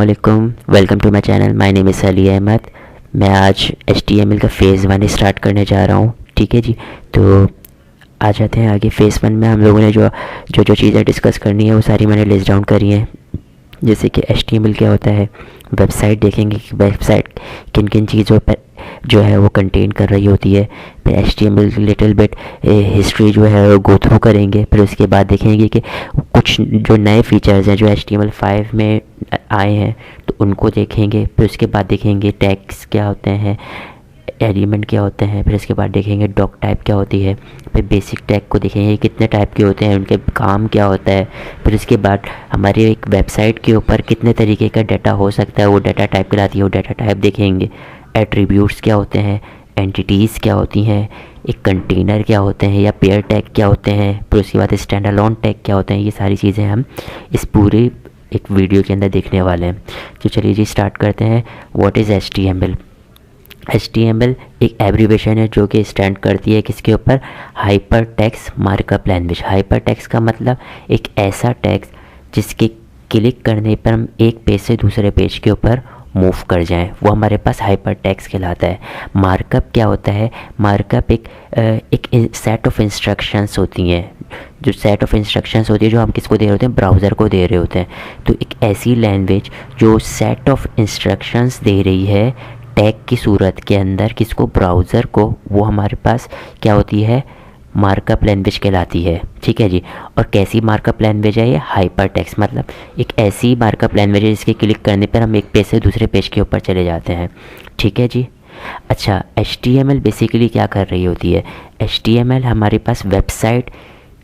अस्सलामुअलैकुम, welcome to my channel. My name is Ali Ahmad. मैं आज HTML का फ़ेज़ 1 स्टार्ट करने जा रहा हूँ। ठीक है जी, तो आ जाते हैं आगे। फ़ेज़ 1 में हम लोगों ने जो चीज़ें डिस्कस करनी है वो सारी मैंने लिस्ट डाउन करी हैं। जैसे कि HTML क्या होता है, वेबसाइट देखेंगे कि वेबसाइट किन किन चीज़ों पर जो है वो कंटेन कर रही होती है। फिर HTML लिटिल बिट हिस्ट्री जो है वो गो थ्रू करेंगे। फिर उसके बाद देखेंगे कि कुछ जो नए फीचर्स हैं जो HTML5 में आए हैं तो उनको देखेंगे। फिर उसके बाद देखेंगे टैग्स क्या होते हैं, एलिमेंट क्या होते हैं। फिर इसके बाद देखेंगे डॉक टाइप क्या होती है। फिर बेसिक टैग को देखेंगे कितने टाइप के होते हैं, उनके काम क्या होता है। फिर इसके बाद हमारी एक वेबसाइट के ऊपर कितने तरीके का डाटा हो सकता है, वो डाटा टाइप कहलाती है, वो डाटा टाइप देखेंगे। एट्रीब्यूट्स क्या होते हैं, एंटिटीज़ क्या होती हैं, एक कंटेनर क्या होते हैं या पेयर टैग क्या होते हैं। फिर उसके बाद स्टैंड अलोन टैग क्या होते हैं। ये सारी चीज़ें हम इस पूरे एक वीडियो के अंदर देखने वाले हैं। तो चलिए जी स्टार्ट करते हैं। What is HTML? HTML एक एब्रीवेशन है जो कि स्टैंड करती है किसके ऊपर, hyper text markup language. Hyper text का मतलब एक ऐसा टेक्स्ट जिसके क्लिक करने पर हम एक पेज से दूसरे पेज के ऊपर मूव कर जाएं, वो हमारे पास हाइपर टेक्स्ट कहलाता है। मार्कअप क्या होता है? मार्कअप एक सेट ऑफ इंस्ट्रक्शंस होती हैं, जो सेट ऑफ इंस्ट्रक्शंस होती है जो हम किसको दे रहे होते हैं, ब्राउज़र को दे रहे होते हैं। तो एक ऐसी लैंग्वेज जो सेट ऑफ इंस्ट्रक्शंस दे रही है टैग की सूरत के अंदर किसको, ब्राउज़र को, वो हमारे पास क्या होती है, मार्कअप लैंग्वेज कहलाती है। ठीक है जी। और कैसी मार्कअप लैंग्वेज है ये? हाइपर टेक्स्ट, मतलब एक ऐसी मार्कअप लैंग्वेज है जिसके क्लिक करने पर हम एक पेज से दूसरे पेज के ऊपर चले जाते हैं। ठीक है जी। अच्छा, HTML बेसिकली क्या कर रही होती है? HTML हमारे पास वेबसाइट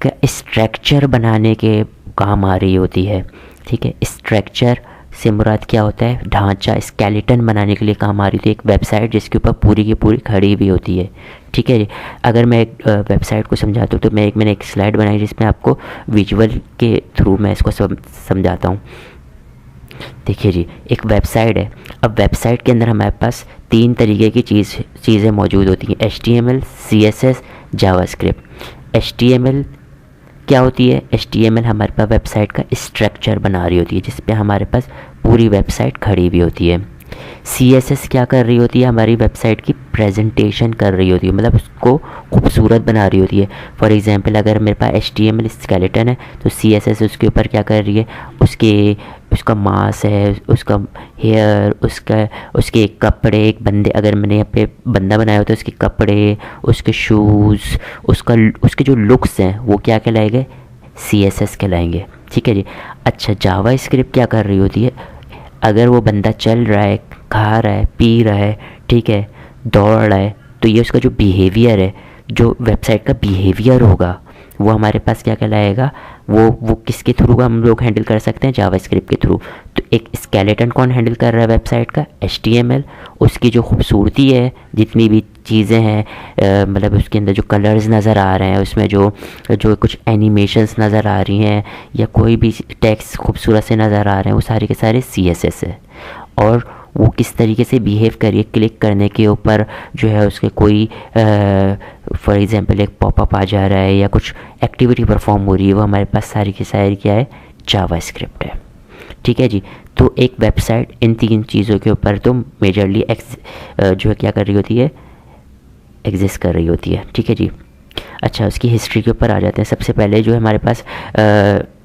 का स्ट्रक्चर बनाने के काम आ रही होती है। ठीक है, स्ट्रक्चर से मुराद क्या होता है, ढांचा, स्केलेटन बनाने के लिए काम आ रही थी एक वेबसाइट जिसके ऊपर पूरी की पूरी खड़ी हुई होती है। ठीक है जी। अगर मैं एक वेबसाइट को समझाता हूँ तो मैंने एक स्लाइड बनाई जिसमें आपको विजुअल के थ्रू मैं इसको समझाता हूँ। देखिए जी, एक वेबसाइट है। अब वेबसाइट के अंदर हमारे पास 3 तरीके की चीज़ें मौजूद होती हैं, HTML, CSS, जावास्क्रिप्ट। HTML क्या होती है? HTML हमारे पास वेबसाइट का स्ट्रक्चर बना रही होती है जिस पे हमारे पास पूरी वेबसाइट खड़ी हुई होती है। CSS क्या कर रही होती है? हमारी वेबसाइट की प्रेजेंटेशन कर रही होती है, मतलब उसको खूबसूरत बना रही होती है। फॉर एग्जांपल अगर मेरे पास HTML स्केलेटन है तो CSS उसके ऊपर क्या कर रही है, उसका मास है, उसका हेयर, उसके कपड़े, एक बंदे, अगर मैंने यहाँ पे बंदा बनाया हो तो उसके कपड़े, उसके शूज़, उसके जो लुक्स हैं वो क्या कहलाएंगे, CSS कहलाएंगे। ठीक है जी। अच्छा, जावा स्क्रिप्ट क्या कर रही होती है? अगर वो बंदा चल रहा है, खा रहा है, पी रहा है, ठीक है, दौड़ रहा है, तो ये उसका जो बिहेवियर है, जो वेबसाइट का बिहेवियर होगा वो हमारे पास क्या कहलाएगा, वो किसके थ्रू हम लोग हैंडल कर सकते हैं, जावास्क्रिप्ट के थ्रू। तो एक स्केलेटन कौन हैंडल कर रहा है वेबसाइट का, HTML। उसकी जो खूबसूरती है, जितनी भी चीज़ें हैं, मतलब उसके अंदर जो कलर्स नज़र आ रहे हैं, उसमें जो कुछ एनिमेशंस नज़र आ रही हैं या कोई भी टेक्स्ट खूबसूरत से नज़र आ रहे हैं, वो सारे के सारे CSS है। और वो किस तरीके से बिहेव करिए, क्लिक करने के ऊपर जो है उसके कोई फॉर एग्जांपल एक पॉपअप आ जा रहा है या कुछ एक्टिविटी परफॉर्म हो रही है, वो हमारे पास सारी की सारी क्या है, जावास्क्रिप्ट है। ठीक है जी। तो एक वेबसाइट इन 3 चीज़ों के ऊपर तो मेजरली जो है क्या कर रही होती है, एग्जिस्ट कर रही होती है। ठीक है जी। अच्छा, उसकी हिस्ट्री के ऊपर आ जाते हैं। सबसे पहले जो है हमारे पास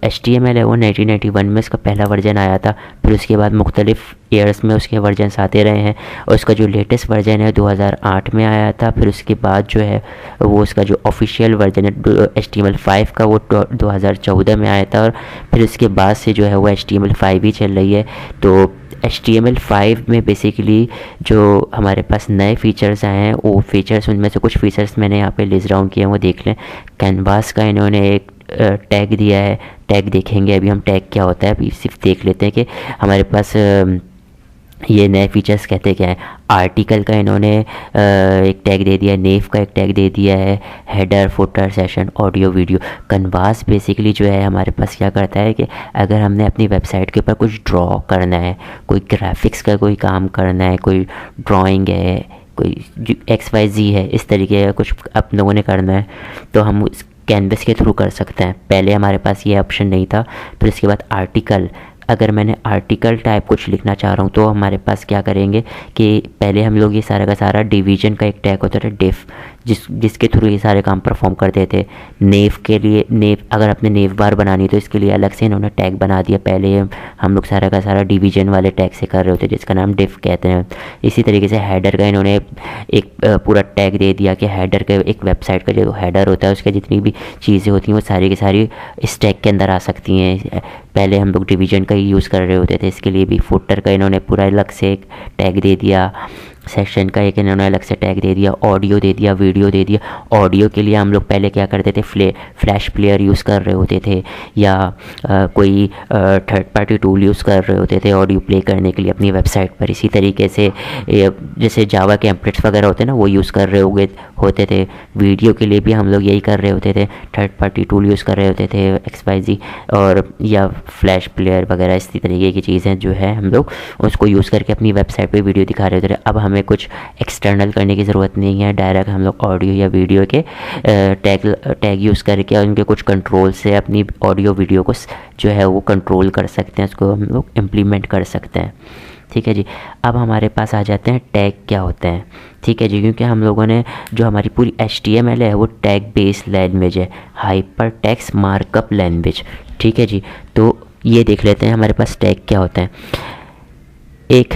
HTML है वो 1991 में उसका पहला वर्जन आया था। फिर उसके बाद मुख्तलिफ ईयर्स में उसके वर्जन्स आते रहे हैं और उसका जो लेटेस्ट वर्जन है 2008 में आया था। फिर उसके बाद जो है वो उसका जो ऑफिशियल वर्जन है HTML5 का वो 2014 में आया था। और फिर उसके बाद से जो है वो HTML5 ही चल रही है। तो HTML5 में बेसिकली जो हमारे पास नए फीचर्स आए हैं वो फीचर्स, उनमें से कुछ फीचर्स मैंने यहाँ पे लिस्ट डाउन किए हैं, वो देख लें। कैनवास का इन्होंने एक टैग दिया है, टैग देखेंगे अभी हम टैग क्या होता है, अभी सिर्फ देख लेते हैं कि हमारे पास ये नए फीचर्स कहते क्या है। आर्टिकल का इन्होंने एक टैग दे दिया है, नेव का एक टैग दे दिया है, header, footer, session, audio, video. Canvas basically जो है हमारे पास क्या करता है कि अगर हमने अपनी वेबसाइट के ऊपर कुछ ड्रॉ करना है, कोई ग्राफिक्स का कोई काम करना है, कोई ड्राइंग है, कोई XYZ है, इस तरीके का कुछ आप लोगों ने करना है तो हम उस कैनवस के थ्रू कर सकते हैं। पहले हमारे पास ये ऑप्शन नहीं था। फिर उसके बाद आर्टिकल अगर मैंने आर्टिकल टाइप कुछ लिखना चाह रहा हूँ तो हमारे पास क्या करेंगे कि पहले हम लोग ये सारा का सारा डिवीजन का एक टैग होता था डिफ, जिसके थ्रू ये सारे काम परफॉर्म करते थे। नेव के लिए, नेव अगर आपने नेव बार बनानी तो इसके लिए अलग से इन्होंने टैग बना दिया। पहले हम लोग सारा का सारा डिवीजन वाले टैग से कर रहे होते जिसका नाम डिफ कहते हैं। इसी तरीके से हेडर का इन्होंने एक पूरा टैग दे दिया कि हेडर का, एक वेबसाइट का जो हेडर होता है उसके जितनी भी चीज़ें होती हैं वो सारी की सारी इस टैग के अंदर आ सकती हैं। पहले हम लोग डिवीजन का ही यूज़ कर रहे होते थे, इसके लिए भी फुटर का इन्होंने पूरा अलग से एक टैग दे दिया। सेक्शन का एक इन्होंने अलग से टैग दे दिया। ऑडियो दे दिया, वीडियो दे दिया। ऑडियो के लिए हम लोग पहले क्या करते थे, फ्लैश प्लेयर यूज़ कर रहे होते थे या कोई थर्ड पार्टी टूल यूज़ कर रहे होते थे ऑडियो प्ले करने के लिए अपनी वेबसाइट पर। इसी तरीके से जैसे जावा के एम्पलेट्स वगैरह होते हैं ना, वो यूज़ कर रहे होते थे। वीडियो के लिए भी हम लोग यही कर रहे होते थे, थर्ड पार्टी टूल यूज़ कर रहे होते थे XYZ, और या फ्लैश प्लेयर वगैरह इसी तरीके की चीज़ें जो है हम लोग उसको यूज़ करके अपनी वेबसाइट पे वीडियो दिखा रहे होते थे। अब हमें कुछ एक्सटर्नल करने की ज़रूरत नहीं है, डायरेक्ट हम लोग ऑडियो या वीडियो के टैग यूज़ करके और उनके कुछ कंट्रोल से अपनी ऑडियो वीडियो को जो है वो कंट्रोल कर सकते हैं, उसको हम लोग इम्प्लीमेंट कर सकते हैं। ठीक है जी। अब हमारे पास आ जाते हैं टैग क्या होते हैं। ठीक है जी, क्योंकि हम लोगों ने जो हमारी पूरी HTML है वो टैग बेस्ड लैंग्वेज है, हाइपर टेक्स्ट मार्कअप लैंग्वेज। ठीक है जी, तो ये देख लेते हैं हमारे पास टैग क्या होता है। एक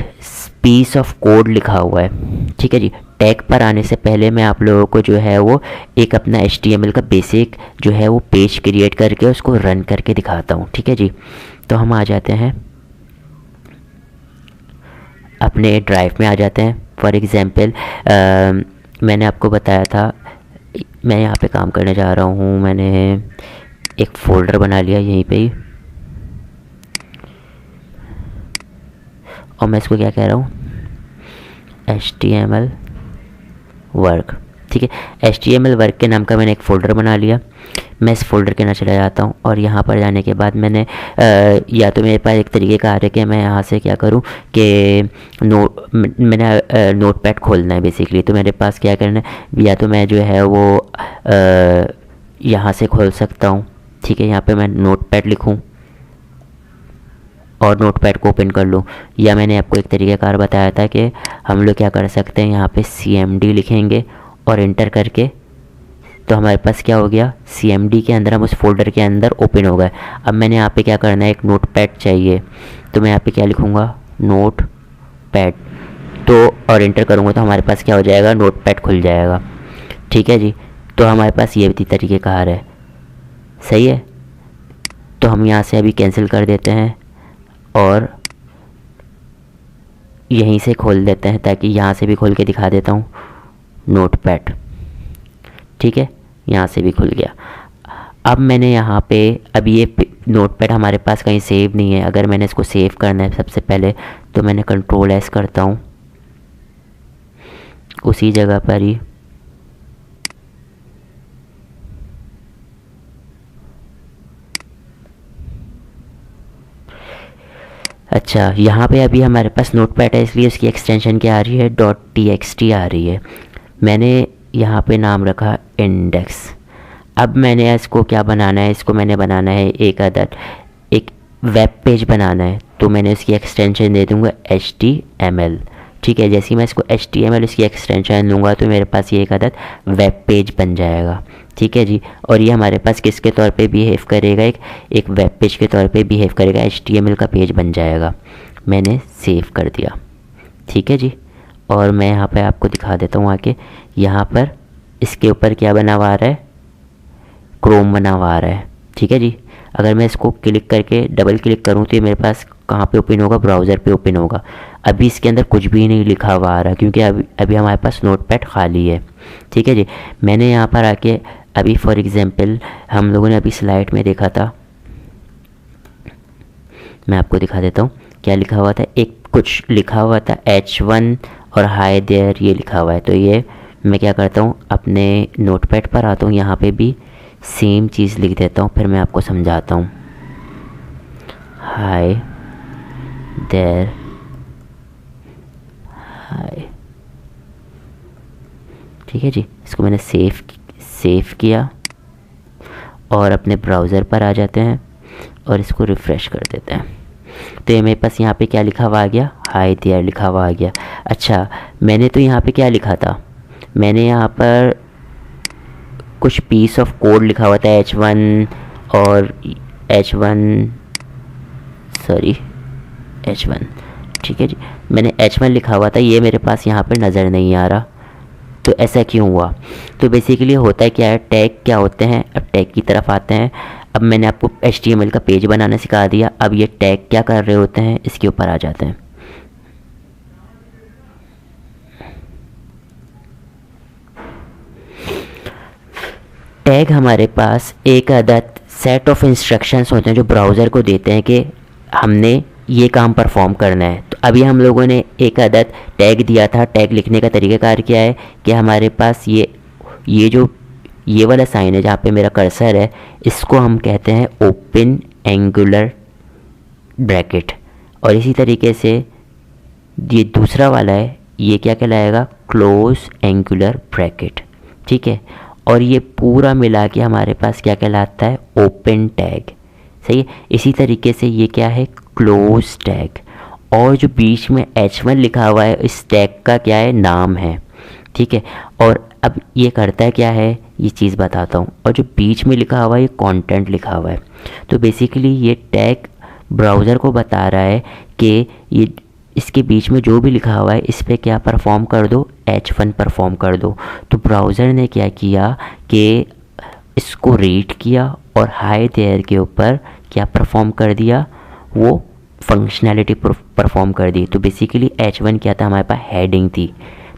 पीस ऑफ कोड लिखा हुआ है। ठीक है जी, टैग पर आने से पहले मैं आप लोगों को जो है वो एक अपना HTML का बेसिक जो है वो पेज क्रिएट करके उसको रन करके दिखाता हूँ। ठीक है जी, तो हम आ जाते हैं अपने ड्राइव में आ जाते हैं। फॉर एग्ज़ाम्पल मैंने आपको बताया था मैं यहाँ पे काम करने जा रहा हूँ, मैंने एक फ़ोल्डर बना लिया यहीं पे ही, और मैं इसको क्या कह रहा हूँ, HTML वर्क। ठीक है, HTML वर्क के नाम का मैंने एक फ़ोल्डर बना लिया। मैं इस फोल्डर के अंदर चला जाता हूँ और यहाँ पर जाने के बाद मैंने या तो मेरे पास एक तरीके का आ रहा है कि मैं यहाँ से क्या करूँ कि मैंने नोटपैड खोलना है बेसिकली। तो मेरे पास क्या करना है, या तो मैं जो है वो यहाँ से खोल सकता हूँ। ठीक है, यहाँ पे मैं नोटपैड लिखूँ और नोटपैड को ओपन कर लूँ, या मैंने आपको एक तरीक़ाकार बताया था कि हम लोग क्या कर सकते हैं, यहाँ पे CMD लिखेंगे और इंटर करके तो हमारे पास क्या हो गया, CMD के अंदर हम उस फोल्डर के अंदर ओपन हो गए। अब मैंने यहाँ पे क्या करना है, एक नोटपैड चाहिए, तो मैं यहाँ पे क्या लिखूँगा, नोटपैड, तो और इंटर करूँगा तो हमारे पास क्या हो जाएगा, नोटपैड खुल जाएगा। ठीक है जी, तो हमारे पास ये भी तरीके कार है, सही है। तो हम यहाँ से अभी कैंसिल कर देते हैं और यहीं से खोल देते हैं, ताकि यहाँ से भी खोल के दिखा देता हूँ नोटपैड। ठीक है, यहाँ से भी खुल गया। अब मैंने यहाँ पे अभी ये नोटपैड हमारे पास कहीं सेव नहीं है। अगर मैंने इसको सेव करना है सबसे पहले तो मैंने Ctrl+S करता हूँ उसी जगह पर ही। अच्छा, यहाँ पे अभी हमारे पास नोटपैड है, इसलिए उसकी एक्सटेंशन क्या आ रही है, .txt आ रही है। मैंने यहाँ पे नाम रखा इंडेक्स। अब मैंने इसको क्या बनाना है, इसको मैंने बनाना है एक वेब पेज बनाना है, तो मैंने इसकी एक्सटेंशन दे दूँगा HTML। ठीक है, जैसे ही मैं इसको HTML इसकी एक्सटेंशन लूँगा तो मेरे पास ये एक वेब पेज बन जाएगा। ठीक है जी, और ये हमारे पास किसके तौर पे बिहेव करेगा, एक वेब पेज के तौर पे बिहेव करेगा, HTML का पेज बन जाएगा। मैंने सेव कर दिया। ठीक है जी, और मैं यहाँ पे आपको दिखा देता हूँ आके, यहाँ पर इसके ऊपर क्या बना हुआ आ रहा है, क्रोम बना हुआ आ रहा है। ठीक है जी, अगर मैं इसको क्लिक करके डबल क्लिक करूँ तो ये मेरे पास कहाँ पे ओपन होगा, ब्राउज़र पे ओपन होगा। अभी इसके अंदर कुछ भी नहीं लिखा हुआ आ रहा, क्योंकि अभी हमारे पास नोटपैड खाली है। ठीक है जी, मैंने यहाँ पर आके अभी फॉर एग्ज़ाम्पल हम लोगों ने अभी स्लाइड में देखा था, मैं आपको दिखा देता हूँ क्या लिखा हुआ था। एक कुछ लिखा हुआ था H1 और हाय देयर, ये लिखा हुआ है। तो ये मैं क्या करता हूँ, अपने नोटपैड पर आता हूँ, यहाँ पे भी सेम चीज़ लिख देता हूँ, फिर मैं आपको समझाता हूँ। हाय देयर, हाय। ठीक है जी, इसको मैंने सेव किया और अपने ब्राउज़र पर आ जाते हैं और इसको रिफ़्रेश कर देते हैं। तो ये मेरे पास यहाँ पे क्या लिखा हुआ आ गया, हाय देयर लिखा हुआ आ गया। अच्छा, मैंने तो यहाँ पे क्या लिखा था, मैंने यहाँ पर कुछ पीस ऑफ कोड लिखा हुआ था H1 और H1, सॉरी H1, ठीक है जी, मैंने H1 लिखा हुआ था, ये मेरे पास यहाँ पर नज़र नहीं आ रहा। तो ऐसा क्यों हुआ? तो बेसिकली होता है क्या है, टैग क्या होते हैं, अब टैग की तरफ आते हैं। अब मैंने आपको HTML का पेज बनाना सिखा दिया, अब ये टैग क्या कर रहे होते हैं इसके ऊपर आ जाते हैं। टैग हमारे पास एक अदद सेट ऑफ इंस्ट्रक्शंस होते हैं जो ब्राउज़र को देते हैं कि हमने ये काम परफॉर्म करना है। तो अभी हम लोगों ने एक अदद टैग दिया था। टैग लिखने का तरीक़ाकार क्या है कि हमारे पास ये वाला साइन है जहाँ पे मेरा कर्सर है, इसको हम कहते हैं ओपन एंगुलर ब्रैकेट, और इसी तरीके से ये दूसरा वाला है, ये क्या कहलाएगा, क्लोज एंगुलर ब्रैकेट, ठीक है। और ये पूरा मिला के हमारे पास क्या कहलाता है, ओपन टैग, सही है। इसी तरीके से ये क्या है, क्लोज टैग, और जो बीच में H1 लिखा हुआ है इस टैग का क्या है, नाम है, ठीक है। और अब ये करता है क्या है, ये चीज़ बताता हूँ। और जो बीच में लिखा हुआ है ये कंटेंट लिखा हुआ है। तो बेसिकली ये टैग ब्राउज़र को बता रहा है कि ये इसके बीच में जो भी लिखा हुआ है इस पर क्या परफॉर्म कर दो, H1 परफॉर्म कर दो। तो ब्राउज़र ने क्या किया कि इसको रीड किया और हाय देयर के ऊपर क्या परफॉर्म कर दिया, वो फंक्शनैलिटी परफॉर्म कर दी। तो बेसिकली H1 क्या था, हमारे पास हेडिंग थी।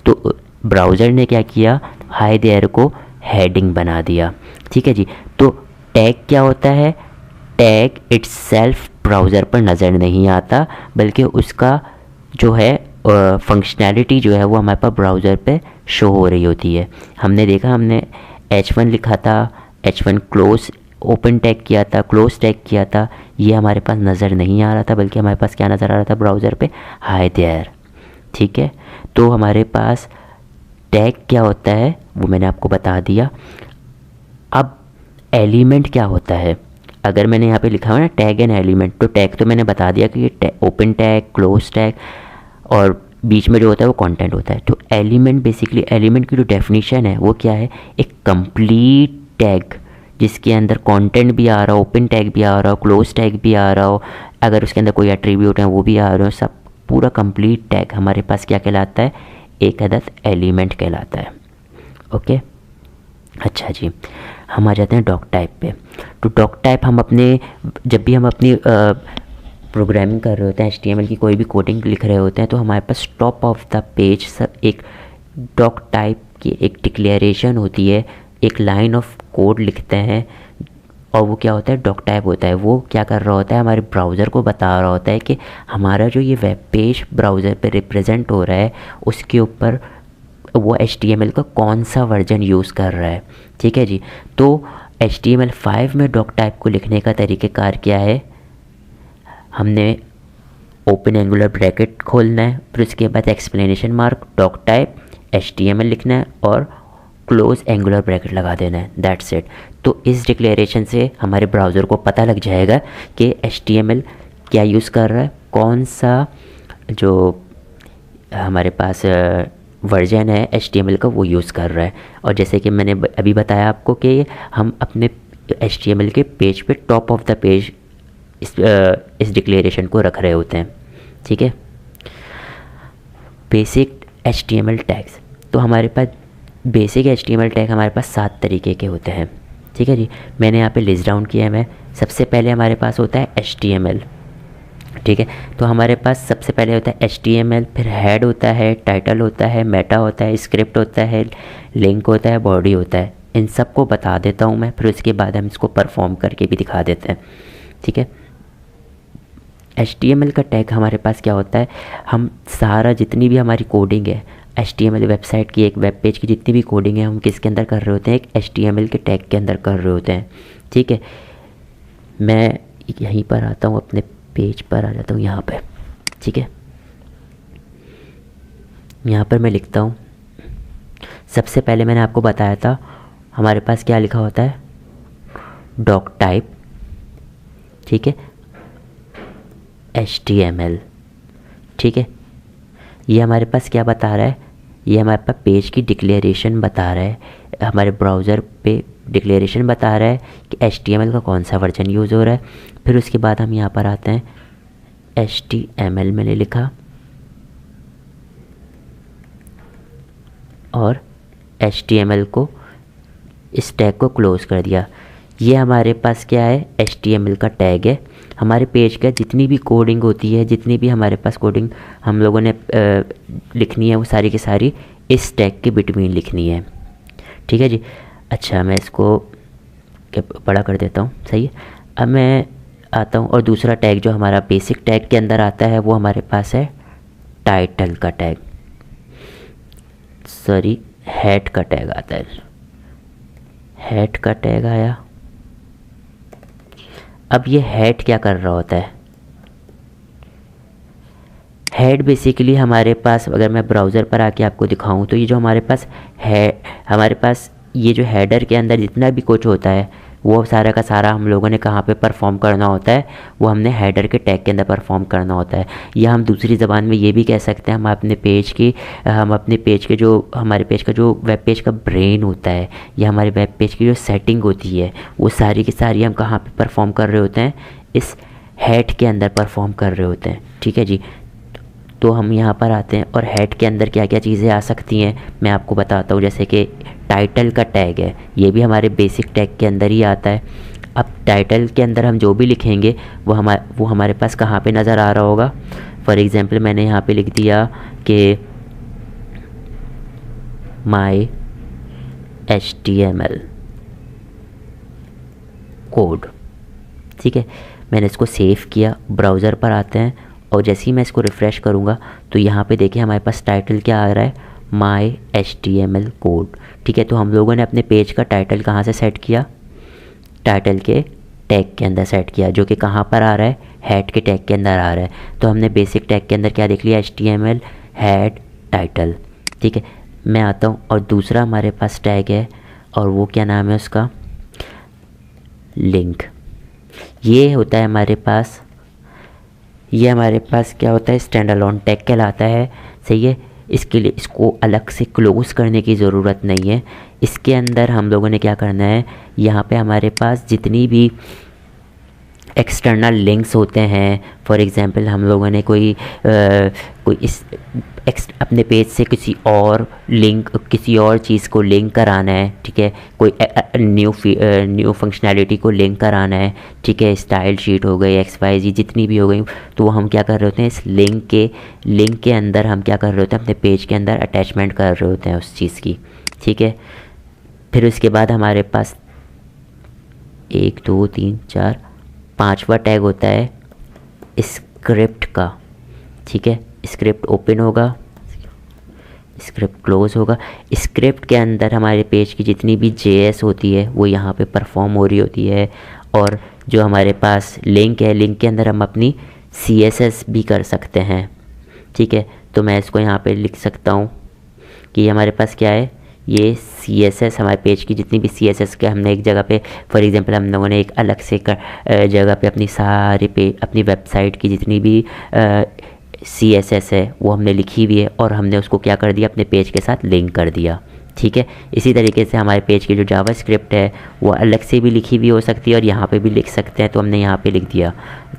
तो ब्राउज़र ने क्या किया, हाय देयर को हेडिंग बना दिया, ठीक है जी। तो टैग क्या होता है, टैग इट्सेल्फ ब्राउज़र पर नज़र नहीं आता, बल्कि उसका जो है फंक्शनैलिटी जो है वो हमारे पास ब्राउज़र पे शो हो रही होती है। हमने देखा, हमने H1 लिखा था, H1 क्लोज ओपन टैग किया था, क्लोज टैग किया था, ये हमारे पास नज़र नहीं आ रहा था, बल्कि हमारे पास क्या नज़र आ रहा था ब्राउज़र पे, हाय देयर, ठीक है। तो हमारे पास टैग क्या होता है वो मैंने आपको बता दिया। अब एलिमेंट क्या होता है, अगर मैंने यहाँ पे लिखा हुआ ना टैग एंड एलिमेंट, तो टैग तो मैंने बता दिया कि ये ओपन टैग, क्लोज टैग, और बीच में जो होता है वो कंटेंट होता है। तो एलिमेंट, बेसिकली एलिमेंट की जो डेफिनेशन है वो क्या है, एक कंप्लीट टैग जिसके अंदर कंटेंट भी आ रहा हो, ओपन टैग भी आ रहा हो, क्लोज टैग भी आ रहा हो, अगर उसके अंदर कोई एट्रीब्यूट है वो भी आ रहे हो, सब पूरा कंप्लीट टैग हमारे पास क्या कहलाता है, एक अदद एलिमेंट कहलाता है। ओके, अच्छा जी, हम आ जाते हैं डॉक टाइप पे। तो डॉक टाइप हम जब भी हम अपनी प्रोग्रामिंग कर रहे होते हैं, HTML की कोई भी कोडिंग लिख रहे होते हैं, तो हमारे पास टॉप ऑफ द पेज सब एक डॉक टाइप की एक डिक्लेरेशन होती है, एक लाइन ऑफ कोड लिखते हैं, और वो क्या होता है, डॉक टाइप होता है। वो क्या कर रहा होता है, हमारे ब्राउज़र को बता रहा होता है कि हमारा जो ये वेब पेज ब्राउज़र पे रिप्रेजेंट हो रहा है उसके ऊपर वो HTML का कौन सा वर्जन यूज़ कर रहा है, ठीक है जी। तो HTML5 में डॉक टाइप को लिखने का तरीक़ेकार क्या है, हमने ओपन एंगुलर ब्रैकेट खोलना है, फिर उसके बाद explanation mark, doctype, HTML लिखना है और क्लोज एंगुलर ब्रैकेट लगा देना है, दैट्स इट। तो इस डिक्लेरेशन से हमारे ब्राउज़र को पता लग जाएगा कि HTML क्या यूज़ कर रहा है, कौन सा जो हमारे पास वर्जन है HTML का वो यूज़ कर रहा है। और जैसे कि मैंने अभी बताया आपको कि हम अपने HTML के पेज पे टॉप ऑफ द पेज इस डिक्लेरेशन को रख रहे होते हैं, ठीक है। बेसिक HTML टैग्स, तो हमारे पास बेसिक HTML टैग हमारे पास 7 तरीके के होते हैं, ठीक है जी। मैंने यहाँ पे लिस्ट डाउन किया है मैं। सबसे पहले हमारे पास होता है HTML, ठीक है। तो हमारे पास सबसे पहले होता है HTML, फिर हेड होता है, टाइटल होता है, मेटा होता है, स्क्रिप्ट होता है, लिंक होता है, बॉडी होता है। इन सब को बता देता हूँ मैं, फिर उसके बाद हम इसको परफॉर्म करके भी दिखा देते हैं, ठीक है। HTML का टैग हमारे पास क्या होता है, हम सारा जितनी भी हमारी कोडिंग है HTML वेबसाइट की, एक वेब पेज की जितनी भी कोडिंग है, हम किसके अंदर कर रहे होते हैं, एक HTML के टैग के अंदर कर रहे होते हैं, ठीक है। मैं यहीं पर आता हूँ, अपने पेज पर आ जाता हूँ यहाँ पे, ठीक है। यहाँ पर मैं लिखता हूँ, सबसे पहले मैंने आपको बताया था हमारे पास क्या लिखा होता है, डॉक टाइप, ठीक है। HTML। ठीक है, ये हमारे पास क्या बता रहा है, ये हमारे पास पेज की डिक्लेरेशन बता रहा है, हमारे ब्राउज़र पे डिक्लेरेशन बता रहा है कि HTML का कौन सा वर्जन यूज़ हो रहा है। फिर उसके बाद हम यहाँ पर आते हैं, HTML मैंने लिखा और HTML को, इस टैग को क्लोज़ कर दिया। ये हमारे पास क्या है, HTML का टैग है। हमारे पेज का जितनी भी कोडिंग होती है, जितनी भी हमारे पास कोडिंग हम लोगों ने लिखनी है, वो सारी की सारी इस टैग के बिटवीन लिखनी है। ठीक है जी। अच्छा, मैं इसको बड़ा कर देता हूँ, सही है। अब मैं आता हूँ और दूसरा टैग जो हमारा बेसिक टैग के अंदर आता है वो हमारे पास है टाइटल का टैग, सॉरी हेड का टैग आता है, हेड का टैग आया। अब ये हेड क्या कर रहा होता है, हेड बेसिकली हमारे पास, अगर मैं ब्राउज़र पर आके आपको दिखाऊं तो ये जो हमारे पास है, हमारे पास ये जो हेडर के अंदर जितना भी कुछ होता है वो सारा का सारा हम लोगों ने कहाँ पे परफॉर्म करना होता है, वो हमने हेडर के टैग के अंदर परफॉर्म करना होता है। या हम दूसरी ज़बान में ये भी कह सकते हैं, हम अपने पेज के जो, हमारे पेज का जो वेब पेज का ब्रेन होता है, या हमारे वेब पेज की जो सेटिंग होती है, वो सारी की सारी हम कहाँ पे परफॉर्म कर रहे होते हैं, इस हेड के अंदर परफॉर्म कर रहे होते हैं। ठीक है जी। तो हम यहाँ पर आते हैं और हेड के अंदर क्या क्या चीज़ें आ सकती हैं मैं आपको बताता हूँ। जैसे कि टाइटल का टैग है, ये भी हमारे बेसिक टैग के अंदर ही आता है। अब टाइटल के अंदर हम जो भी लिखेंगे वो हमारे पास कहाँ पे नज़र आ रहा होगा। फॉर एग्ज़ाम्पल मैंने यहाँ पे लिख दिया कि माई HTML कोड। ठीक है, मैंने इसको सेव किया, ब्राउज़र पर आते हैं और जैसे ही मैं इसको रिफ़्रेश करूँगा तो यहाँ पे देखिए हमारे पास टाइटल क्या आ रहा है, माई HTML कोड। ठीक है, तो हम लोगों ने अपने पेज का टाइटल कहाँ से सेट किया, टाइटल के टैग के अंदर सेट किया, जो कि कहाँ पर आ रहा है, हेड के टैग के अंदर आ रहा है। तो हमने बेसिक टैग के अंदर क्या देख लिया, HTML हेड टाइटल। ठीक है, मैं आता हूँ और दूसरा हमारे पास टैग है और वो क्या नाम है उसका, लिंक। ये होता है हमारे पास, ये हमारे पास क्या होता है, स्टैंड अलोन टैग कहलाता है। सही है, इसके लिए इसको अलग से क्लोज़ करने की ज़रूरत नहीं है। इसके अंदर हम लोगों ने क्या करना है, यहाँ पे हमारे पास जितनी भी एक्सटर्नल लिंक्स होते हैं, फॉर एग्ज़ाम्पल हम लोगों ने कोई अपने पेज से किसी और चीज़ को लिंक कराना है। ठीक है, कोई न्यू फंक्शनैलिटी को लिंक कराना है। ठीक है, स्टाइल शीट हो गई, XYZ जितनी भी हो गई, तो वो हम क्या कर रहे होते हैं, इस लिंक के अंदर हम क्या कर रहे होते हैं, अपने पेज के अंदर अटैचमेंट कर रहे होते हैं उस चीज़ की। ठीक है, फिर उसके बाद हमारे पास 1 2 3 4 5वां टैग होता है स्क्रिप्ट का। ठीक है, स्क्रिप्ट ओपन होगा, स्क्रिप्ट क्लोज होगा। स्क्रिप्ट के अंदर हमारे पेज की जितनी भी JS होती है वो यहाँ पे परफॉर्म हो रही होती है। और जो हमारे पास लिंक है, लिंक के अंदर हम अपनी CSS भी कर सकते हैं। ठीक है, तो मैं इसको यहाँ पे लिख सकता हूँ कि हमारे पास क्या है, ये CSS, हमारे पेज की जितनी भी CSS के हमने एक जगह पे, फॉर एग्जांपल हम लोगों ने एक अलग से जगह पे अपनी वेबसाइट की जितनी भी CSS है वो हमने लिखी हुई है और हमने उसको क्या कर दिया, अपने पेज के साथ लिंक कर दिया। ठीक है, इसी तरीके से हमारे पेज की जो जावास्क्रिप्ट है वो अलग से भी लिखी हुई हो सकती है और यहाँ पे भी लिख सकते हैं, तो हमने यहाँ पे लिख दिया।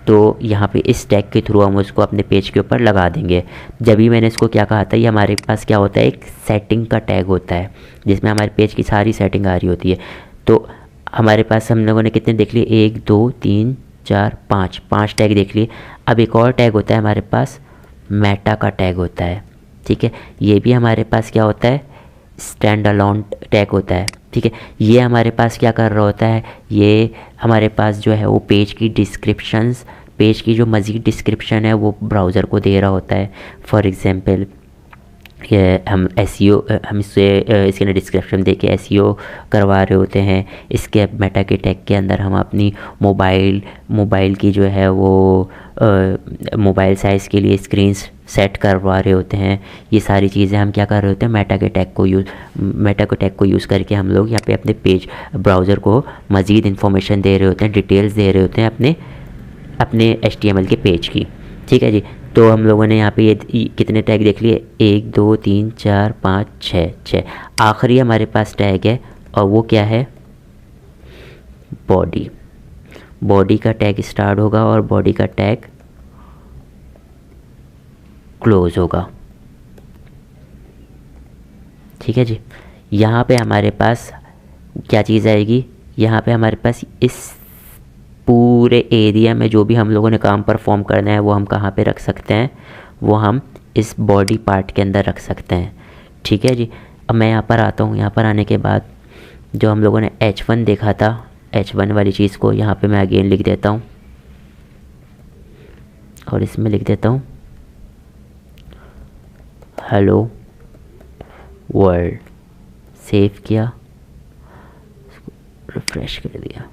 तो यहाँ पे इस टैग के थ्रू हम उसको अपने पेज के ऊपर लगा देंगे। जब भी मैंने इसको क्या कहा था, ये हमारे पास क्या होता है, एक सेटिंग का टैग होता है जिसमें हमारे पेज की सारी सेटिंग आ रही होती है। तो हमारे पास हम लोगों ने कितने देख लिए, 1 2 3 4 5 टैग देख लिए। अब एक और टैग होता है हमारे पास, मेटा का टैग होता है। ठीक है, ये भी हमारे पास क्या होता है, स्टैंड अलोन टैग होता है। ठीक है, ये हमारे पास क्या कर रहा होता है, ये हमारे पास जो है वो पेज की डिस्क्रिप्शंस, पेज की जो मज़ीद डिस्क्रिप्शन है वो ब्राउज़र को दे रहा होता है। फॉर एग्ज़ाम्पल हम इसके अंदर डिस्क्रिप्शन दे के SEO करवा रहे होते हैं। इसके मेटा के टैग के अंदर हम अपनी मोबाइल की जो है वो मोबाइल साइज़ के लिए स्क्रीन सेट करवा रहे होते हैं। ये सारी चीज़ें हम क्या कर रहे होते हैं, मेटा के टैग को यूज़ करके हम लोग यहाँ पे अपने पेज ब्राउज़र को मज़ीद इन्फॉर्मेशन दे रहे होते हैं, डिटेल्स दे रहे होते हैं अपने HTML के पेज की। ठीक है जी। तो हम लोगों ने यहाँ पे ये कितने टैग देख लिए, 1 2 3 4 5 6। आखिरी हमारे पास टैग है और वो क्या है, बॉडी। बॉडी का टैग स्टार्ट होगा और बॉडी का टैग क्लोज होगा। ठीक है जी। यहाँ पे हमारे पास क्या चीज़ आएगी, यहाँ पे हमारे पास इस पूरे एरिया में जो भी हम लोगों ने काम परफॉर्म करना है वो हम कहाँ पे रख सकते हैं, वो हम इस बॉडी पार्ट के अंदर रख सकते हैं। ठीक है जी। अब मैं यहाँ पर आता हूँ। यहाँ पर आने के बाद जो हम लोगों ने H1 देखा था, H1 वाली चीज़ को यहाँ पे मैं अगेन लिख देता हूँ और इसमें लिख देता हूँ हेलो वर्ल्ड। सेव किया, रिफ्रेश कर दिया।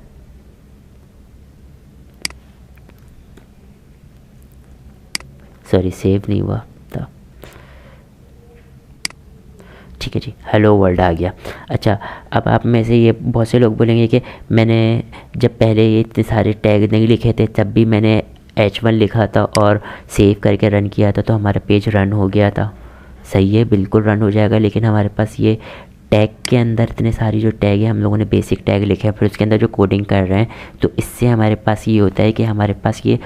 सॉरी, सेव नहीं हुआ था। ठीक है जी, हेलो वर्ल्ड आ गया। अच्छा, अब आप में से ये बहुत से लोग बोलेंगे कि मैंने जब पहले ये इतने सारे टैग नहीं लिखे थे तब भी मैंने H1 लिखा था और सेव करके रन किया था तो हमारा पेज रन हो गया था। सही है, बिल्कुल रन हो जाएगा, लेकिन हमारे पास ये टैग के अंदर इतने सारी जो टैग है, हम लोगों ने बेसिक टैग लिखे हैं, फिर उसके अंदर जो कोडिंग कर रहे हैं, तो इससे हमारे पास ये होता है कि हमारे पास ये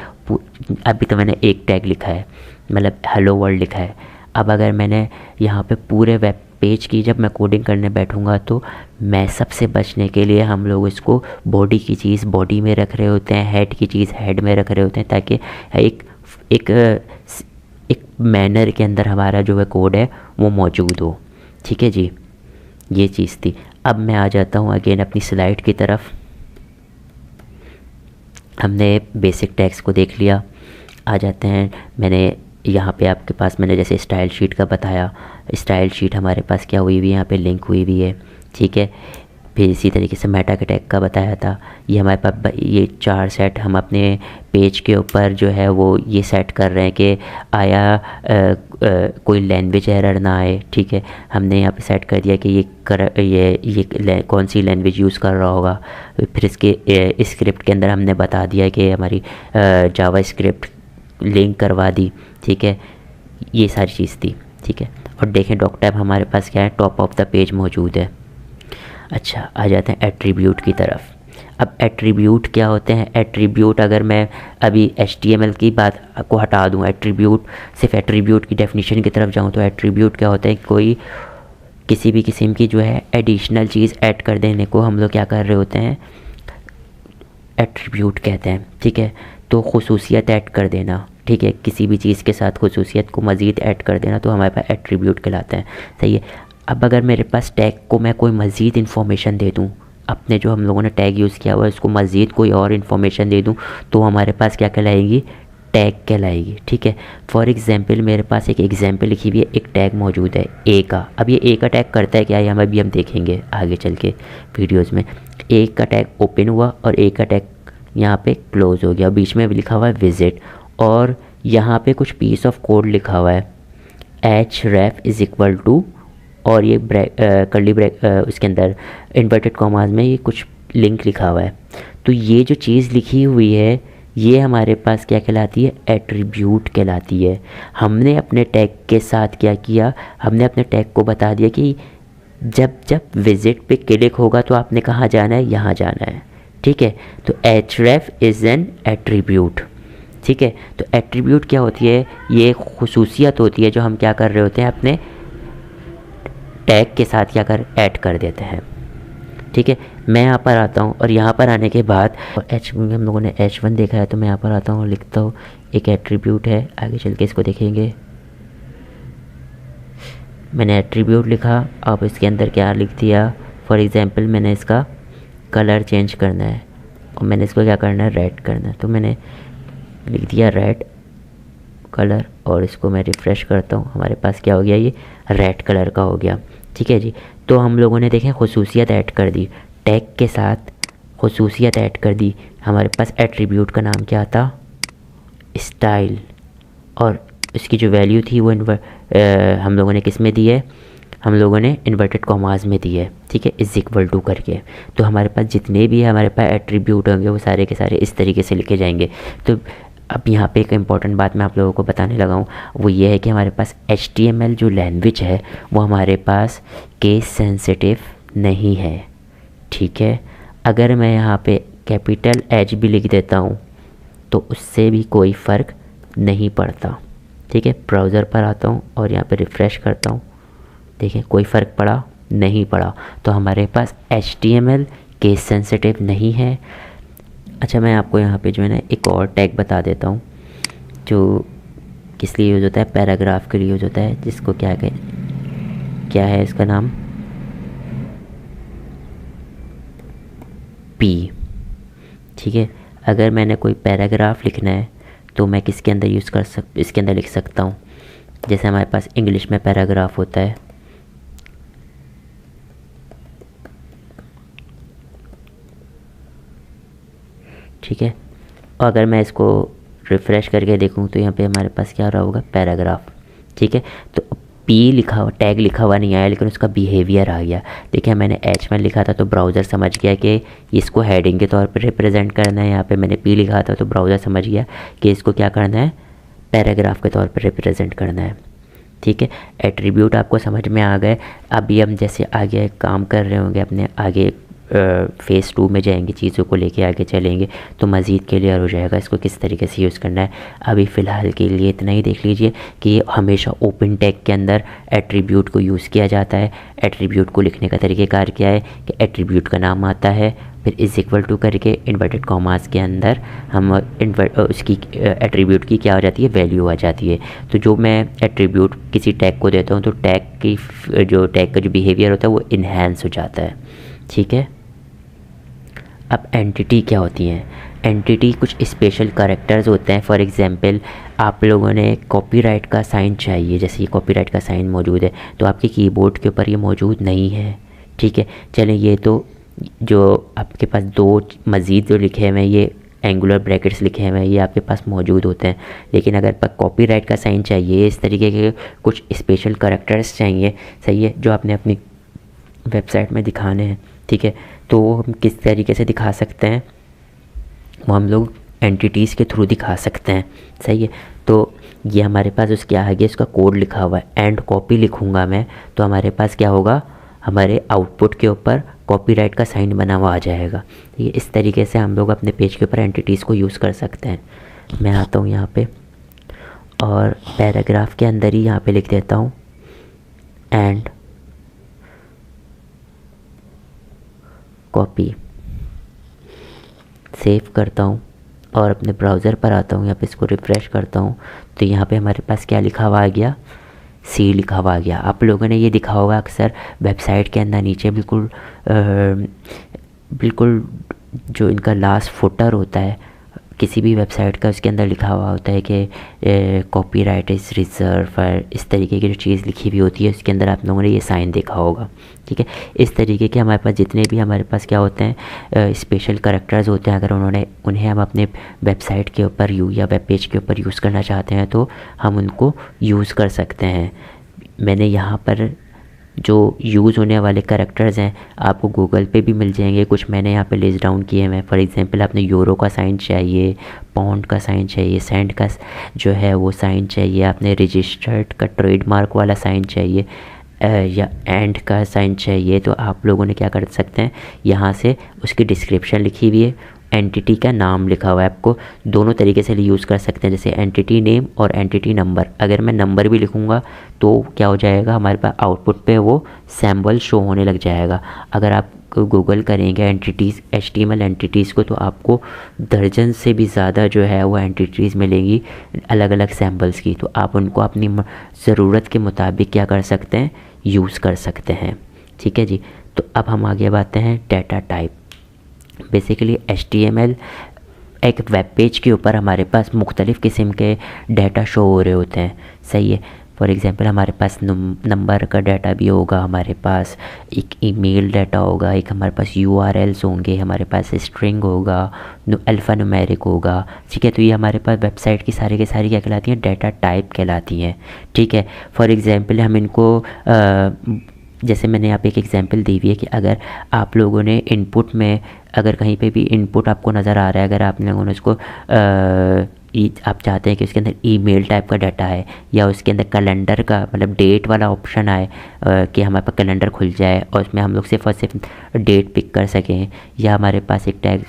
अभी तो मैंने एक टैग लिखा है, मतलब हेलो वर्ल्ड लिखा है। अब अगर मैंने यहाँ पे पूरे वेब पेज की जब मैं कोडिंग करने बैठूँगा तो मैं सबसे बचने के लिए हम लोग इसको बॉडी की चीज़ बॉडी में रख रहे होते हैं, हेड की चीज़ हेड में रख रहे होते हैं, ताकि एक मैनर के अंदर हमारा जो है कोड है वो मौजूद हो। ठीक है जी, ये चीज़ थी। अब मैं आ जाता हूँ अगेन अपनी स्लाइड की तरफ। हमने बेसिक टैग्स को देख लिया, आ जाते हैं। मैंने यहाँ पे आपके पास मैंने जैसे स्टाइल शीट का बताया, स्टाइल शीट हमारे पास क्या हुई हुई है, यहाँ पे लिंक हुई हुई है। ठीक है, फिर इसी तरीके से मेटा के टैग का बताया था। ये हमारे पास ये 4 सेट हम अपने पेज के ऊपर जो है वो ये सेट कर रहे हैं कि आया कोई लैंग्वेज एरर ना आए। ठीक है, हमने यहाँ पे सेट कर दिया कि ये कौन सी लैंग्वेज यूज़ कर रहा होगा। फिर इसके स्क्रिप्ट के अंदर हमने बता दिया कि हमारी जावा स्क्रिप्ट लिंक करवा दी। ठीक है, ये सारी चीज़ थी। ठीक है, और देखें डॉक टैब हमारे पास क्या है, टॉप ऑफ द पेज मौजूद है। अच्छा, आ जाते हैं एट्रीब्यूट की तरफ। अब एट्रीब्यूट क्या होते हैं, एट्रीब्यूट अगर मैं अभी HTML की बात को हटा दूं, एट्रीब्यूट सिर्फ एट्रीब्यूट की डेफिनेशन की तरफ जाऊं तो एट्रीब्यूट क्या होता है, कोई किसी भी किस्म की जो है एडिशनल चीज़ ऐड कर देने को हम लोग क्या कर रहे होते हैं, एट्रीब्यूट कहते हैं। ठीक है, तो खुसूसियत ऐड कर देना। ठीक है, किसी भी चीज़ के साथ खुसूसियत को मज़ीद ऐड कर देना तो हमारे पास एट्रीब्यूट कहलाता है। सही है। अब अगर मेरे पास टैग को मैं कोई मज़ीद इन्फॉर्मेशन दे दूँ, अपने जो हम लोगों ने टैग यूज़ किया हुआ है उसको मज़ीद कोई और इन्फॉर्मेशन दे दूँ तो हमारे पास क्या कहलाएगी, टैग कहलाएगी। ठीक है, फॉर एग्जांपल मेरे पास एक एग्जांपल लिखी हुई है, एक टैग मौजूद है ए का। अब ये ए का टैग करता है क्या, ये हम अभी हम देखेंगे आगे चल के वीडियोज़ में। ए का टैग ओपन हुआ और ए का टैग यहाँ पे क्लोज़ हो गया, बीच में भी लिखा हुआ है विजिट, और यहाँ पे कुछ पीस ऑफ कोड लिखा हुआ है href इज़ इक्वल टू, और ये कर्ली ब्रैक उसके अंदर इन्वर्टेड कॉमास में ये कुछ लिंक लिखा हुआ है। तो ये जो चीज़ लिखी हुई है ये हमारे पास क्या कहलाती है, एट्रीब्यूट कहलाती है। हमने अपने टैग के साथ क्या किया, हमने अपने टैग को बता दिया कि जब जब विजिट पे क्लिक होगा तो आपने कहाँ जाना है, यहाँ जाना है। ठीक है, तो href इज़ एन एट्रीब्यूट। ठीक है, तो एट्रीब्यूट क्या होती है, ये खुसूसियत होती है जो हम क्या कर रहे होते हैं, अपने टैग के साथ क्या कर ऐड कर देते हैं। ठीक है, मैं यहाँ पर आता हूँ और यहाँ पर आने के बाद हम लोगों ने H1 देखा है, तो मैं यहाँ पर आता हूँ और लिखता हूँ एक एट्रीब्यूट है। आगे चल के इसको देखेंगे। मैंने एट्रीब्यूट लिखा, अब इसके अंदर क्या लिख दिया, फॉर एग्ज़ाम्पल मैंने इसका कलर चेंज करना है और मैंने इसको क्या करना है, रेड करना है, तो मैंने लिख दिया रेड कलर और इसको मैं रिफ़्रेश करता हूँ, हमारे पास क्या हो गया, ये रेड कलर का हो गया। ठीक है जी, तो हम लोगों ने देखें खुसूसियत ऐड कर दी, टैग के साथ खुसूसियत ऐड कर दी। हमारे पास एट्रीब्यूट का नाम क्या था, स्टाइल, और इसकी जो वैल्यू थी वो हम लोगों ने किस में दी है, हम लोगों ने इन्वर्टेड कॉमास में दी है। ठीक है, इज़ इक्वल टू करके। तो हमारे पास जितने भी हमारे पास एट्रीब्यूट होंगे वो सारे के सारे इस तरीके से लिखे जाएंगे। तो अब यहाँ पे एक इम्पॉर्टेंट बात मैं आप लोगों को बताने लगा हूँ, वो ये है कि हमारे पास HTML जो लैंग्वेज है वो हमारे पास केस सेंसिटिव नहीं है, ठीक है। अगर मैं यहाँ पे कैपिटल H भी लिख देता हूँ तो उससे भी कोई फ़र्क नहीं पड़ता, ठीक है। ब्राउज़र पर आता हूँ और यहाँ पे रिफ़्रेश करता हूँ, देखिए कोई फ़र्क पड़ा नहीं पड़ा। तो हमारे पास HTML केस सेंसिटिव नहीं है। अच्छा, मैं आपको यहाँ पे जो है ना एक और टैग बता देता हूँ जो किस लिए यूज़ होता है, पैराग्राफ के लिए यूज़ होता है, जिसको क्या है इसका नाम, P, ठीक है। अगर मैंने कोई पैराग्राफ लिखना है तो मैं किसके अंदर इसके अंदर लिख सकता हूँ। जैसे हमारे पास इंग्लिश में पैराग्राफ होता है, ठीक है। और अगर मैं इसको रिफ़्रेश करके देखूँ तो यहाँ पे हमारे पास क्या रहा होगा, पैराग्राफ, ठीक है। तो P लिखा हुआ, टैग लिखा हुआ नहीं आया, लेकिन उसका बिहेवियर आ गया। देखिए मैंने H1 लिखा था तो ब्राउज़र समझ गया कि इसको हेडिंग के तौर पर रिप्रेजेंट करना है। यहाँ पे मैंने P लिखा था तो ब्राउज़र समझ गया कि इसको क्या करना है, पैराग्राफ के तौर पर रिप्रेजेंट करना है, ठीक है। एट्रीब्यूट आपको समझ में आ गए। अभी हम जैसे आगे काम कर रहे होंगे, अपने आगे फ़ेज़ 2 में जाएंगे, चीज़ों को लेके आगे चलेंगे तो मज़ीद क्लियर हो जाएगा इसको किस तरीके से यूज़ करना है। अभी फ़िलहाल के लिए इतना ही देख लीजिए कि हमेशा ओपन टैग के अंदर एट्रीब्यूट को यूज़ किया जाता है। एट्रीब्यूट को लिखने का तरीक़ेकार क्या है कि एट्रीब्यूट का नाम आता है, फिर इज़ इक्वल टू करके इन्वर्टेड कॉमास के अंदर हम उसकी एट्रीब्यूट की क्या हो जाती है, वैल्यू आ जाती है। तो जो मैं एट्रीब्यूट किसी टैग को देता हूँ तो टैग का जो बिहेवियर होता है वो इन्हेंस हो जाता है, ठीक है। अब एंटिटी क्या होती हैं, एंटिटी कुछ स्पेशल कैरेक्टर्स होते हैं। फॉर एग्जांपल आप लोगों ने कॉपीराइट का साइन चाहिए, जैसे ये कॉपीराइट का साइन मौजूद है तो आपके कीबोर्ड के ऊपर ये मौजूद नहीं है, ठीक है। चलें, ये तो जो आपके पास दो मज़ीद जो लिखे हुए हैं, ये एंगुलर ब्रैकेट्स लिखे हुए हैं, ये आपके पास मौजूद होते हैं। लेकिन अगर कॉपीराइट का साइन चाहिए, इस तरीके के कुछ स्पेशल कैरेक्टर्स चाहिए, सही है, जो आपने अपनी वेबसाइट में दिखाने हैं, ठीक है। तो हम किस तरीके से दिखा सकते हैं, वो हम लोग एंटिटीज़ के थ्रू दिखा सकते हैं, सही है। तो ये हमारे पास उसके आगे इसका कोड लिखा हुआ है, एंड कॉपी लिखूँगा मैं तो हमारे पास क्या होगा, हमारे आउटपुट के ऊपर कॉपीराइट का साइन बना हुआ आ जाएगा। ये इस तरीके से हम लोग अपने पेज के ऊपर एंटिटीज़ को यूज़ कर सकते हैं। मैं आता हूँ यहाँ पे और पैराग्राफ के अंदर ही यहाँ पे लिख देता हूँ एंड कॉपी, सेव करता हूँ और अपने ब्राउज़र पर आता हूँ, यहाँ पे इसको रिफ़्रेश करता हूँ तो यहाँ पे हमारे पास क्या लिखा हुआ आ गया, C लिखा हुआ आ गया। आप लोगों ने ये दिखा होगा अक्सर वेबसाइट के अंदर नीचे बिल्कुल जो इनका लास्ट फुटर होता है किसी भी वेबसाइट का, उसके अंदर लिखा हुआ होता है कि कॉपीराइट इज़ रिजर्व फॉर, इस तरीके की जो चीज़ लिखी हुई होती है उसके अंदर आप लोगों ने ये साइन देखा होगा, ठीक है। इस तरीके के हमारे पास जितने भी हमारे पास क्या होते हैं, स्पेशल कैरेक्टर्स होते हैं, अगर उन्हें हम अपने वेबसाइट के ऊपर या वेब पेज के ऊपर यूज़ करना चाहते हैं तो हम उनको यूज़ कर सकते हैं। मैंने यहाँ पर जो यूज़ होने वाले कैरेक्टर्स हैं आपको गूगल पे भी मिल जाएंगे, कुछ मैंने यहाँ पे लिस्ट डाउन किए हैं। फॉर एग्जांपल आपने यूरो का साइन चाहिए, पाउंड का साइन चाहिए, सेंट का जो है वो साइन चाहिए, आपने रजिस्टर्ड का ट्रेडमार्क वाला साइन चाहिए या एंड का साइन चाहिए, तो आप लोगों ने क्या कर सकते हैं, यहाँ से उसकी डिस्क्रिप्शन लिखी हुई है, एंटिटी का नाम लिखा हुआ है, आपको दोनों तरीके से यूज़ कर सकते हैं, जैसे एंटिटी नेम और एंटिटी नंबर। अगर मैं नंबर भी लिखूँगा तो क्या हो जाएगा, हमारे पास आउटपुट पे वो सैम्बल शो होने लग जाएगा। अगर आप गूगल करेंगे एंटिटीज़, HTML एंटिटीज़ को, तो आपको दर्जन से भी ज़्यादा जो है वो एंटिटीज़ मिलेंगी अलग अलग सैम्बल्स की। तो आप उनको अपनी ज़रूरत के मुताबिक क्या कर सकते हैं, यूज़ कर सकते हैं, ठीक है जी। तो अब हम आगे बढ़ते हैं डाटा टाइप। बेसिकली HTML एक वेब पेज के ऊपर हमारे पास मुख्तलिफ़ किस्म के डाटा शो हो रहे होते हैं, सही है। फॉर एग्ज़ाम्पल हमारे पास नंबर का डाटा भी होगा, हमारे पास एक ईमेल डाटा होगा, एक हमारे पास URLs होंगे, हमारे पास स्ट्रिंग होगा, अल्फ़ा न्यूमेरिक होगा, ठीक है। तो ये हमारे पास वेबसाइट की सारी क्या कहलाती हैं, डाटा टाइप कहलाती हैं, ठीक है। फॉर एग्ज़ाम्पल हम इनको जैसे मैंने यहाँ पे एक एग्जांपल दी हुई है कि अगर आप लोगों ने इनपुट में, अगर कहीं पे भी इनपुट आपको नज़र आ रहा है, अगर आप लोगों ने उसको आप चाहते हैं कि उसके अंदर ईमेल टाइप का डाटा है, या उसके अंदर कैलेंडर का मतलब डेट वाला ऑप्शन आए कि हमारे पास कैलेंडर खुल जाए और उसमें हम लोग सिर्फ और सिर्फ डेट पिक कर सकें, या हमारे पास एक टैग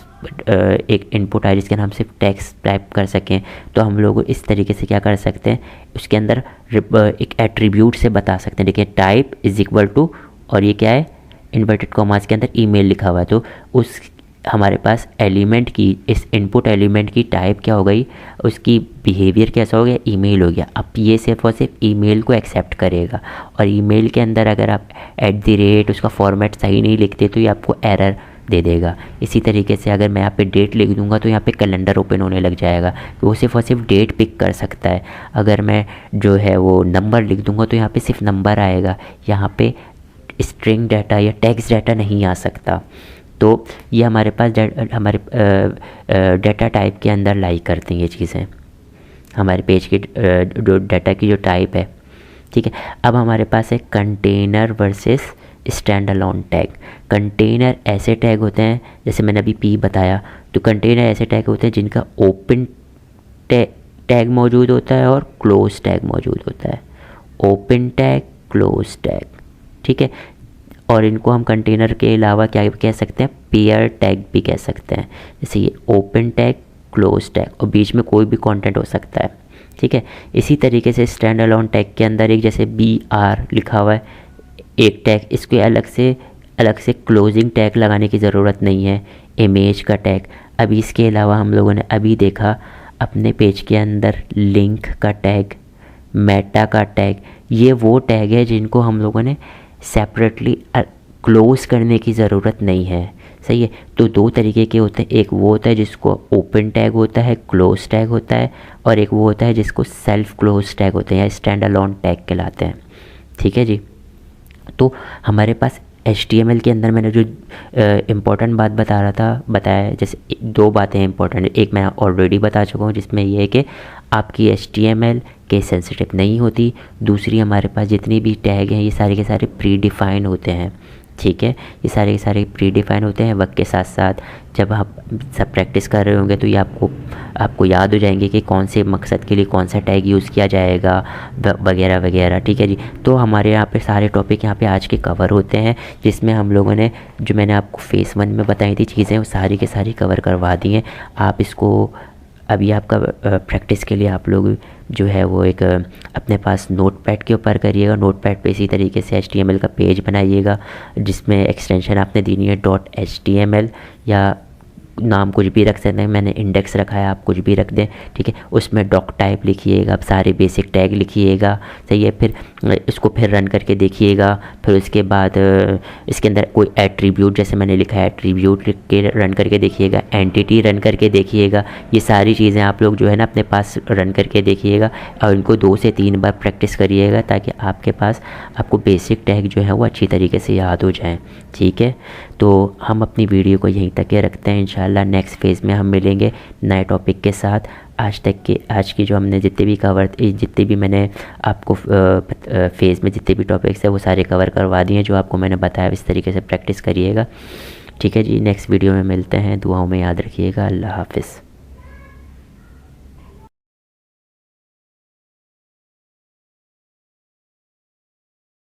एक इनपुट आए जिसके नाम सिर्फ टेक्स्ट टाइप कर सकें, तो हम लोग इस तरीके से क्या कर सकते हैं, उसके अंदर एक एट्रीब्यूट से बता सकते हैं। देखिए टाइप इज़ इक्वल टू, और ये क्या है, इन्वर्टेड कॉमास के अंदर ईमेल लिखा हुआ है, तो उस हमारे पास एलिमेंट की, इस इनपुट एलिमेंट की टाइप क्या हो गई, उसकी बिहेवियर कैसा हो गया, ईमेल हो गया। अब ये सिर्फ और सिर्फ ईमेल को एक्सेप्ट करेगा, और ईमेल के अंदर अगर आप @ उसका फॉर्मेट सही नहीं लिखते तो ये आपको एरर दे देगा। इसी तरीके से अगर मैं यहाँ पे डेट लिख दूंगा तो यहाँ पे कैलेंडर ओपन होने लग जाएगा, तो वो सिर्फ और सिर्फ डेट पिक कर सकता है। अगर मैं जो है वो नंबर लिख दूंगा तो यहाँ पे सिर्फ नंबर आएगा, यहाँ पे स्ट्रिंग डाटा या टेक्स्ट डाटा नहीं आ सकता। तो ये हमारे पास हमारे डाटा टाइप के अंदर लाई करती हैं ये चीज़ें, हमारे पेज की जो डाटा की जो टाइप है, ठीक है। अब हमारे पास है container versus stand alone tag. Container ऐसे टैग होते हैं, जैसे मैंने अभी पी बताया, तो कंटेनर ऐसे टैग होते हैं जिनका ओपन टैग मौजूद होता है और क्लोज टैग मौजूद होता है। ओपन टैग, क्लोज टैग, ठीक है। और इनको हम कंटेनर के अलावा क्या कह सकते हैं, पेयर टैग भी कह सकते हैं। जैसे ये ओपन टैग, क्लोज टैग, और बीच में कोई भी कंटेंट हो सकता है, ठीक है। इसी तरीके से स्टैंड अलोन टैग के अंदर एक जैसे BR लिखा हुआ है एक टैग, इसके अलग से क्लोजिंग टैग लगाने की ज़रूरत नहीं है। इमेज का टैग, अभी इसके अलावा हम लोगों ने अभी देखा अपने पेज के अंदर लिंक का टैग, मेटा का टैग, ये वो टैग है जिनको हम लोगों ने सेपरेटली क्लोज़ करने की ज़रूरत नहीं है, सही है। तो दो तरीके के होते हैं, एक वो होता है जिसको ओपन टैग होता है, क्लोज टैग होता है, और एक वो होता है जिसको सेल्फ क्लोज टैग होते हैं या स्टैंड अलोन टैग कहलाते हैं, ठीक है जी। तो हमारे पास HTML के अंदर मैंने जो इम्पोर्टेंट बात बताया, जैसे दो बातें इंपॉर्टेंट, एक मैं ऑलरेडी बता चुका हूँ जिसमें ये है कि आपकी HTML केस सेंसिटिव नहीं होती। दूसरी, हमारे पास जितनी भी टैग हैं ये सारे के सारे प्री डिफाइन होते हैं, ठीक है। ये सारे के सारे प्री डिफाइन होते हैं। वक्त के साथ साथ जब आप सब प्रैक्टिस कर रहे होंगे तो ये आपको याद हो जाएंगे कि कौन से मकसद के लिए कौन सा टैग यूज़ किया जाएगा वगैरह वगैरह, ठीक है जी। तो हमारे यहाँ पे सारे टॉपिक यहाँ पे आज के कवर होते हैं, जिसमें हम लोगों ने जो मैंने आपको फेज़ 1 में बताई थी चीज़ें वो सारी के सारी कवर करवा दी हैं। आप इसको अभी आपका प्रैक्टिस के लिए आप लोग जो है वो एक अपने पास नोटपैड के ऊपर करिएगा। नोटपैड पे इसी तरीके से HTML का पेज बनाइएगा जिसमें एक्सटेंशन आपने देनी है .html, या नाम कुछ भी रख सकते हैं, मैंने इंडेक्स रखा है, आप कुछ भी रख दें, ठीक है। उसमें डॉक टाइप लिखिएगा, सारे बेसिक टैग लिखिएगा, सही है। फिर इसको फिर रन करके देखिएगा। फिर उसके बाद इसके अंदर कोई एट्रीब्यूट, जैसे मैंने लिखा है एट्रीब्यूट लिख के रन करके देखिएगा, एंटिटी रन करके देखिएगा। ये सारी चीज़ें आप लोग जो है ना अपने पास रन करके देखिएगा और इनको 2 से 3 बार प्रैक्टिस करिएगा ताकि आपके पास आपको बेसिक टैग जो है वो अच्छी तरीके से याद हो जाएँ, ठीक है। तो हम अपनी वीडियो को यहीं तक के रखते हैं। इंशाल्लाह नेक्स्ट फेज़ में हम मिलेंगे नए टॉपिक के साथ। आज की जो हमने जितने भी मैंने आपको फेज़ में जितने भी टॉपिक्स है वो सारे कवर करवा दिए हैं जो आपको मैंने बताया। इस तरीके से प्रैक्टिस करिएगा, ठीक है जी। नेक्स्ट वीडियो में मिलते हैं, दुआओं में याद रखिएगा। अल्लाह हाफ़िज़।